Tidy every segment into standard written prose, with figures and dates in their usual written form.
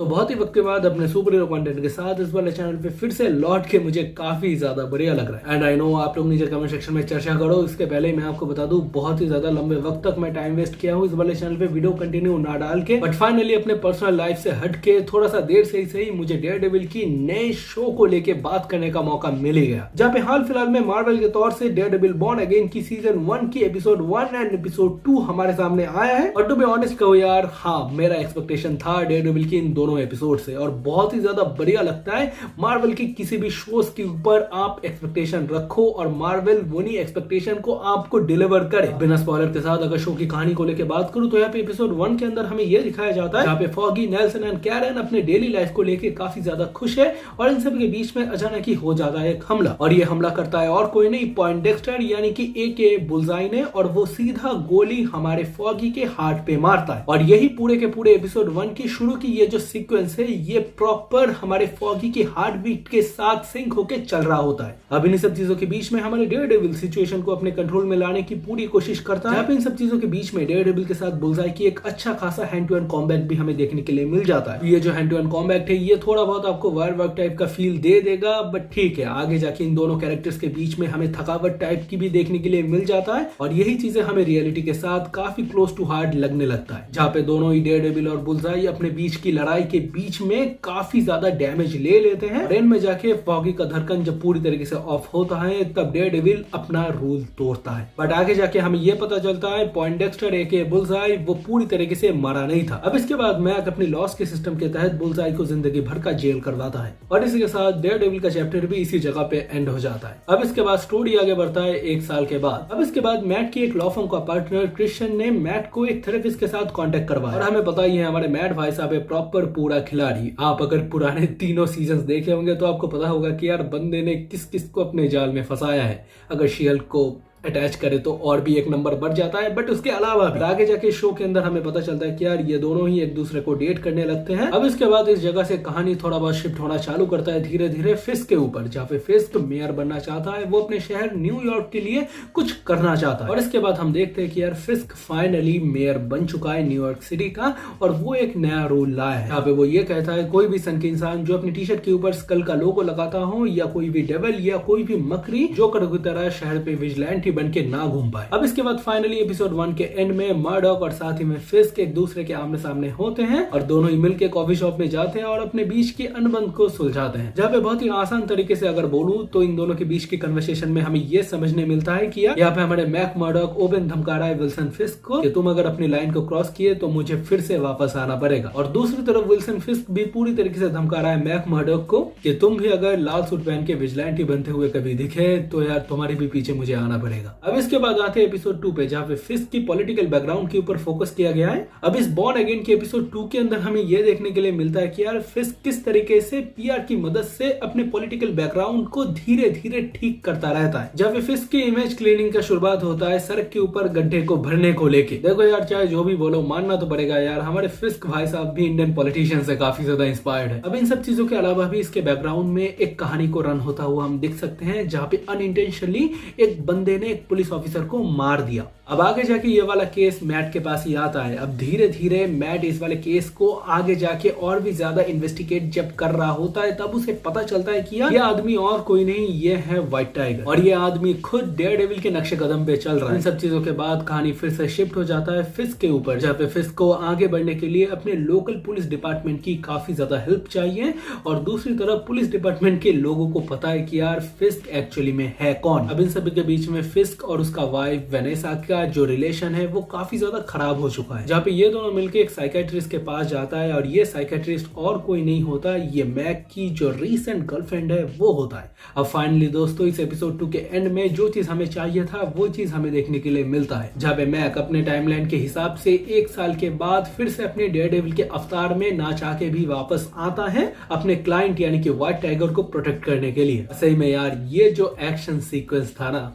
तो बहुत ही वक्त के बाद अपने सुपर हीरो कंटेंट के साथ इस वाले चैनल पे फिर से लौट के मुझे काफी ज्यादा बढ़िया लग रहा है। एंड आई नो आप लोग नीचे कमेंट सेक्शन में चर्चा करो। इसके पहले मैं आपको बता दूं, बहुत ही ज्यादा लंबे वक्त तक मैं टाइम वेस्ट किया हूँ इस वाले चैनल पे वीडियो कंटिन्यू ना डाल के, बट फाइनली अपने पर्सनल लाइफ से हट के थोड़ा सा देर से ही सही मुझे डेयरडेविल की नए शो को लेके बात करने का मौका मिल गया, जहाँ पे हाल फिलहाल में मार्वल के तौर से डेयरडेविल बॉर्न अगेन की सीजन 1 की एपिसोड 1 एंड एपिसोड 2 हमारे सामने आया है। और टू बी ऑनेस्ट कहो यार, हाँ मेरा एक्सपेक्टेशन था डेयरडेविल की इन दोनों एपिसोड से, और बहुत ही ज्यादा बढ़िया लगता है मार्वल की किसी भी शोज के ऊपर आप एक्सपेक्टेशन रखो और मार्वल वही एक्सपेक्टेशन को आपको डिलीवर करे। बिना स्पॉइलर के साथ अगर शो की कहानी को लेकर बात करूं तो यहाँ पे एपिसोड 1 के अंदर हमें यह दिखाया जाता है जहाँ पे फॉगी, नेल्सन एंड कैरन अपने डेली लाइफ को लेकर काफी ज्यादा खुश है और इन सब के बीच में अचानक ही हो जाता है एक हमला, और ये हमला करता है और कोई नहीं, पॉइंटडेक्स्टर यानी कि एके बुलजाई ने, और वो सीधा गोली हमारे फॉगी के हार्ट पे मारता है। और यही पूरे के पूरे एपिसोड 1 की शुरू की ये जो सीक्वेंस है ये प्रॉपर हमारे फॉगी की हार्ट बीट के साथ सिंक होके चल रहा होता है। अब इन सब चीजों के बीच में हमारे डेयरडेविल सिचुएशन को अपने कंट्रोल में लाने की पूरी कोशिश करता है। इन सब चीजों के बीच में डेयरडेविल के साथ बुलजाई की एक अच्छा खासा हैंड टू हैंड कॉम्बैट भी हमें देखने के लिए मिल जाता है। ये जो हैंड टू हैंड कॉम्बैट है ये थोड़ा बहुत आपको वायर वर्क टाइप का फील दे देगा, बट ठीक है, आगे जाके इन दोनों कैरेक्टर्स के बीच में हमें थकावट टाइप की भी देखने के लिए मिल जाता है, और यही चीजें हमें रियलिटी के साथ काफी क्लोज टू हार्ट लगने लगता है, जहाँ पे दोनों ही डेयरडेविल और बुलजाई अपने बीच की लड़ाई के बीच में काफी ज्यादा डैमेज ले लेते हैं। ट्रेन में जाके फॉगी का धड़कन जब पूरी तरीके से ऑफ होता है तब डेयरडेविल अपना रूल तोड़ता है, बट आगे जाके हमें यह पता चलता है पॉइंटडेक्स्टर एके बुलजाई वो पूरी तरीके से मरा नहीं था। अब इसके बाद मैक अपनी लॉस के सिस्टम के तहत बुलजाई को जिंदगी भर का जेल करवाता है, और इसी के साथ डेयरडेविल का चैप्टर भी इसी जगह पे एंड हो जाता है। अब इसके बाद स्टोरी आगे बढ़ता है 1 साल के बाद। अब इसके बाद मैट की एक लॉ फर्म का पार्टनर क्रिश्चियन ने मैट को एक थेरेपिस्ट के साथ कांटेक्ट करवाया, और हमें पता ही है हमारे मैट भाई साहब है प्रॉपर पूरा खिलाड़ी। आप अगर पुराने तीनों सीजन्स देखे होंगे तो आपको पता होगा कि यार बंदे ने किस किस को अपने जाल में फंसाया है। अगर शी-हल्क को अटैच करे तो और भी एक नंबर बढ़ जाता है, बट उसके अलावा भी आगे जाके शो के अंदर हमें पता चलता है कि यार ये दोनों ही एक दूसरे को डेट करने लगते हैं। अब इसके बाद इस जगह से कहानी थोड़ा बहुत शिफ्ट होना चालू करता है धीरे धीरे फिस्क के ऊपर, जहाँ पे फिस्क मेयर बनना चाहता है, वो अपने शहर न्यूयॉर्क के लिए कुछ करना चाहता है। और इसके बाद हम देखते हैं कि यार फिस्क फाइनली मेयर बन चुका है न्यूयॉर्क सिटी का, और वो एक नया रूल लाया है जहाँ पे वो ये कहता है कोई भी सन के इंसान जो अपनी टी शर्ट के ऊपर स्कल का लोगो लगाता हो, या कोई भी डेविल या कोई भी मकरी जोकर की तरह शहर पे विजिलेंटी बन के ना घूम पाए। अब इसके बाद फाइनली एपिसोड 1 के एंड में मर्डॉक और साथ ही में फिस्क एक दूसरे के आमने सामने होते हैं, और दोनों ही मिलके कॉफी शॉप में जाते हैं और अपने बीच की अनबन को सुलझाते हैं। जहाँ पे बहुत ही आसान तरीके से अगर बोलूं तो इन दोनों के बीच की कन्वर्सेशन में हमें ये समझने मिलता है कि यहाँ पे हमारे मैक मर्डॉक ओपन धमका रहा है विल्सन फिस्क को कि तुम अगर अपनी लाइन को क्रॉस किए तो मुझे फिर से वापस आना पड़ेगा, और दूसरी तरफ विल्सन फिस्क भी पूरी तरीके से धमका रहा है मैक मर्डॉक को कि तुम भी अगर लाल सूट पहन के विजिलेंटी बनते हुए कभी दिखे तो यार तुम्हारे भी पीछे मुझे आना पड़ेगा। अब इसके बाद आते हैं एपिसोड 2 पे, जहाँ पे फिस्क की पॉलिटिकल बैकग्राउंड के ऊपर फोकस किया गया है। अब इस बॉर्न अगेन के एपिसोड 2 के अंदर हमें यह देखने के लिए मिलता है कि यार फिस्क किस तरीके से पीआर की मदद से अपने पॉलिटिकल बैकग्राउंड को धीरे धीरे ठीक करता रहता है। जहाँ पे फिस्क की इमेज क्लीनिंग का शुरुआत होता है सड़क के ऊपर गड्ढे को भरने को लेके। देखो यार, चाहे जो भी बोलो मानना तो पड़ेगा यार, हमारे फिस्क भाई साहब भी इंडियन पॉलिटिशियन से काफी ज्यादा इंस्पायर्ड है। अब इन सब चीजों के अलावा भी इसके बैकग्राउंड में एक कहानी को रन होता हुआ हम देख सकते हैं, जहाँ पे अनइंटेंशनली एक बंदे ने एक पुलिस ऑफिसर को मार दिया। अब आगे जाके ये वाला केस मैट के पास ही आता है। अब धीरे धीरे मैट इस वाले केस को आगे जाके और भी ज्यादा इन्वेस्टिगेट जब कर रहा होता है तब उसे पता चलता है कि यार ये आदमी और कोई नहीं, ये है व्हाइट टाइगर, और ये आदमी खुद डेयरडेविल के नक्शे कदम पे चल रहा है। इन सब चीजों के बाद कहानी फिर से शिफ्ट हो जाता है फिस्क के ऊपर, जहाँ पे फिस्क को आगे बढ़ने के लिए अपने लोकल पुलिस डिपार्टमेंट की काफी ज्यादा हेल्प चाहिए, और दूसरी तरफ पुलिस डिपार्टमेंट के लोगों को पता है कि यार फिस्क एक्चुअली में है कौन। अब इन सभी के बीच में फिस्क और उसका वाइफ वेनेसा का जो रिलेशन है वो काफी ज्यादा खराब हो चुका है, जहाँ पे ये दोनों मिलकर एक साइकेट्रिस्ट के पास जाता है, और ये साइकेट्रिस्ट और कोई नहीं होता, ये मैक की जो रीसेंट गर्लफ्रेंड है वो होता है। अब फाइनली दोस्तों इस एपिसोड 2 के एंड में जो चीज हमें चाहिए था वो चीज हमें देखने के लिए मिलता है, जहाँ पे मैक अपने टाइमलाइन के हिसाब से 1 साल के बाद फिर से अपने डेयरडेविल के अवतार में ना चाह के भी वापस आता है अपने क्लाइंट यानी कि व्हाइट टाइगर को प्रोटेक्ट करने के लिए। सही में यार ये जो एक्शन सीक्वेंस था ना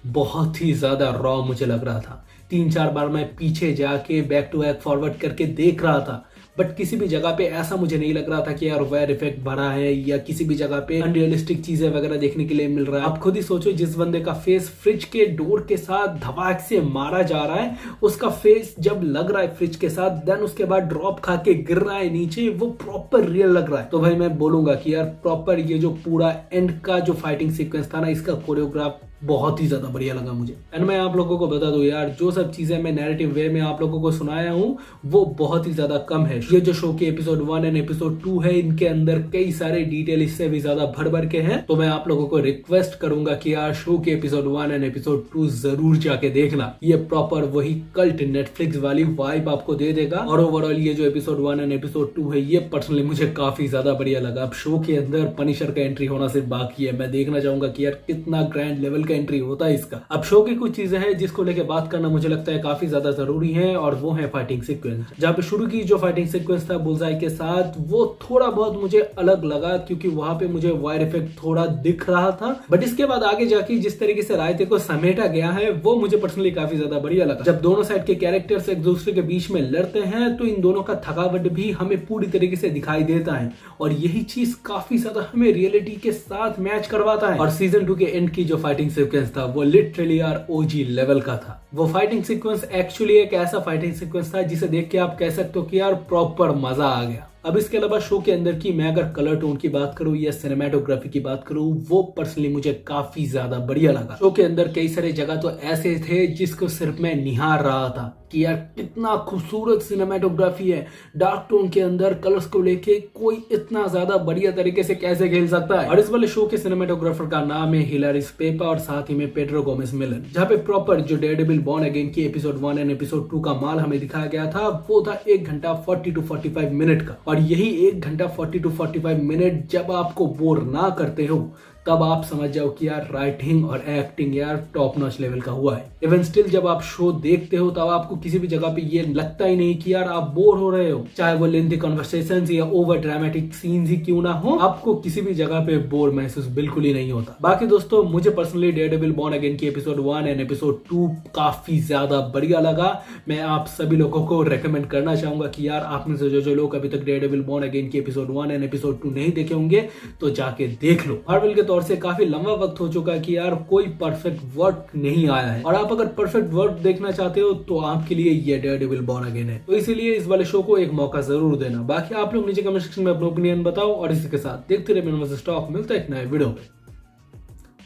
बहुत ही ज्यादा रॉ मुझे लग रहा था। 3-4 बार मैं पीछे जाके बैक टू बैक फॉरवर्ड करके देख रहा था, बट किसी भी जगह पे ऐसा मुझे नहीं लग रहा था कि यार वेयर इफेक्ट भरा है या किसी भी जगह पे अनरियलिस्टिक चीजें वगैरह देखने के लिए मिल रहा है। आप खुद ही सोचो, जिस बंदे का फेस फ्रिज के डोर के साथ धमाक से मारा जा रहा है, उसका फेस जब लग रहा है फ्रिज के साथ, देन उसके बाद ड्रॉप खा के गिर रहा है नीचे, वो प्रॉपर रियल लग रहा है। तो भाई मैं बोलूंगा कि यार प्रॉपर ये जो पूरा एंड का जो फाइटिंग सीक्वेंस था ना, इसका कोरियोग्राफ बहुत ही ज्यादा बढ़िया लगा मुझे। एंड मैं आप लोगों को बता दूं यार, जो सब चीजें मैं नैरेटिव वे में आप लोगों को सुनाया हूं वो बहुत ही ज्यादा कम है। ये जो शो के एपिसोड 1 एंड एपिसोड 2 है, इनके अंदर कई सारे डिटेल इससे भी ज्यादा भर के हैं। तो मैं आप लोगों को रिक्वेस्ट करूंगा कि यार शो के एपिसोड 1 एंड एपिसोड 2 जरूर जाके देखना। ये प्रॉपर वही कल्ट नेटफ्लिक्स वाली वाइब आपको दे देगा। और ओवरऑल ये जो एपिसोड 1 एंड एपिसोड 2 है, ये पर्सनली मुझे काफी ज्यादा बढ़िया लगा। अब शो के अंदर पनिशर का एंट्री होना सिर्फ बाकी है। मैं देखना चाहूंगा कि यार कितना ग्रैंड लेवल का एंट्री होता है इसका। अब शो की कुछ चीजें हैं जिसको लेके बात करना मुझे लगता है काफी ज्यादा जरूरी है, और वो है फाइटिंग सीक्वेंस। जहाँ पे शुरू की जो फाइटिंग सीक्वेंस था बुलसाई के साथ, वो थोड़ा बहुत मुझे अलग लगा, क्योंकि वहां पे मुझे वायर इफेक्ट थोड़ा दिख रहा था। बट इसके बाद आगे जाके जिस तरीके से रायते को समेटा गया है, वो मुझे पर्सनली काफी ज्यादा बढ़िया लगा। जब दोनों साइड के कैरेक्टर्स एक दूसरे के बीच में लड़ते हैं, तो इन दोनों का थकावट भी हमें पूरी तरीके से दिखाई देता है, और यही चीज काफी ज्यादा हमें रियलिटी के साथ मैच करवाता है। और सीजन 2 के एंड की जो फाइटिंग सीक्वेंस था, वो लिटरली यार ओजी लेवल का था। वो फाइटिंग सीक्वेंस एक्चुअली एक ऐसा फाइटिंग सीक्वेंस था जिसे देख के आप कह सकते हो कि यार प्रॉपर मजा आ गया। अब इसके अलावा शो के अंदर की मैं अगर कलर टोन की बात करूं या सिनेमेटोग्राफी की बात करूं, वो पर्सनली मुझे काफी ज्यादा बढ़िया लगा। शो के अंदर कई सारे जगह तो ऐसे थे जिसको सिर्फ मैं निहार रहा था कि यार कितना खूबसूरत सिनेमेटोग्राफी है। डार्क टोन के अंदर कलर्स को लेके कोई इतना ज्यादा बढ़िया तरीके से कैसे खेल सकता है। और इस वाले शो के सिनेमेटोग्राफर का नाम है हिलारी स्पेपा, और साथ ही में पेड्रो गोमेज मिलन। जहाँ पे प्रॉपर जो डेयरडेविल बॉर्न अगेन की एपिसोड 1 एंड एपिसोड 2 का माल हमें दिखाया गया था, वो था 1 घंटा 40 to 45 मिनट का। और यही 1 घंटा 40 to 45 मिनट जब आपको बोर ना करते हो, तब आप समझ जाओ कि यार राइटिंग और एक्टिंग यार टॉप नॉच लेवल का हुआ है। इवन स्टिल जब आप शो देखते हो, तब आपको किसी भी जगह पे ये लगता ही नहीं कि यार आप बोर हो रहे हो। चाहे वो लेंथी कन्वर्सेशंस या ओवर ड्रामेटिक सीन्स ही क्यों ना हो, आपको किसी भी जगह पे बोर महसूस बिल्कुल ही नहीं होता। बाकी दोस्तों, मुझे पर्सनली डेयरडेविल बॉर्न अगेन की एपिसोड 1 एंड एपिसोड 2 काफी ज्यादा बढ़िया लगा। मैं आप सभी लोगों को रेकमेंड करना चाहूंगा कि यार आप में से जो लोग अभी तक डेयरडेविल बॉर्न अगेन की एपिसोड 1 एंड एपिसोड 2 नहीं देखे होंगे, तो जाके देख लो। मार्वल के तौर से काफी लंबा वक्त हो चुका है कि यार कोई परफेक्ट वर्क नहीं आया है, और आप अगर परफेक्ट वर्क देखना चाहते हो तो आपके लिए ये डेयरडेविल बॉर्न अगेन है। तो इसीलिए इस वाले शो को एक मौका जरूर देना। बाकी आप लोग नीचे कमेंट सेक्शन में अपना ओपिनियन बताओ, और इसी के साथ देखते रहे स्टॉक। मिलता है एक नए वीडियो पे।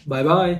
Bye bye.